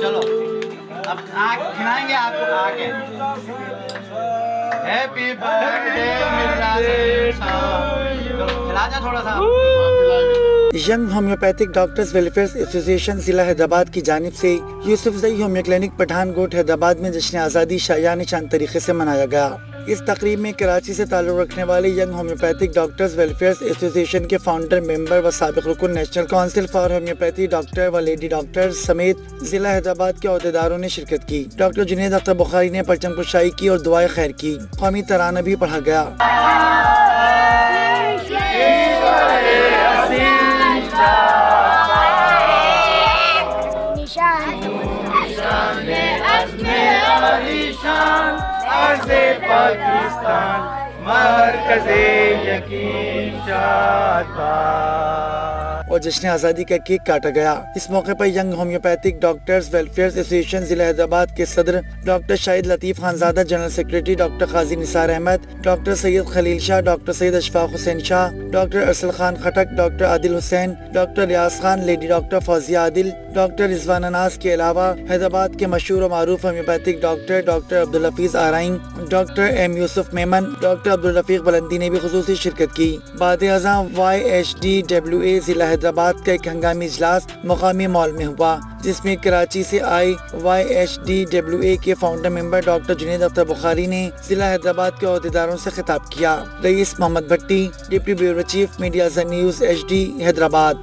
چلو اب کھلائیں گے آپ کو آ کے ہیپی برتھ ڈے کھلا جا تھوڑا سا. Young homeopathic doctors welfare association ضلع حیدرآباد کی جانب سے یوسف زئی ہومیو کلینک پٹھان کوٹ حیدرآباد میں جشن آزادی شایان شان طریقے سے منایا گیا. اس تقریب میں کراچی سے تعلق رکھنے والے ینگ ہومیوپیتھک ڈاکٹرز ویلفیئر ایسوسی ایشن کے فاؤنڈر ممبر و سابق رکن national council for homeopathy doctor و لیڈی ڈاکٹر سمیت ضلع حیدرآباد کے عہدیداروں نے شرکت کی. ڈاکٹر جنید اختر بخاری نے پرچم کشائی کی اور دعائے خیر کی. قومی ترانہ بھی پڑھا گیا. پاکستان مرکز یقین شاد اور جشن آزادی کا کیک کاٹا گیا. اس موقع پر young homeopathic doctors welfare association ضلع حیدرآباد کے صدر doctor Shahid Latif Khanzada, general secretary doctor Qazi Nisar Ahmed, doctor Syed Khalil Shah, doctor Syed Ashfaq Hussain Shah, doctor Arsal Khan Khattak, doctor Adil Hussain, doctor Riaz Khan, lady doctor Fauzia Adil, doctor Rizwan Anas کے علاوہ حیدرآباد کے مشہور و معروف homeopathic doctor doctor Abdul Hafeez Arain, doctor M Yousuf Memon, doctor Abdul Rafiq بلندی نے بھی خصوصی شرکت کی. بعد ازاں YHDWA ضلع حیدرآباد کا ایک ہنگامی اجلاس مقامی مال میں ہوا، جس میں کراچی سے آئے YHDWA کے founder member doctor Junaid Akhtar Bukhari نے ضلع حیدرآباد کے عہدیداروں سے خطاب کیا. Raees Muhammad Bhatti, deputy bureau chief media news HD Hyderabad.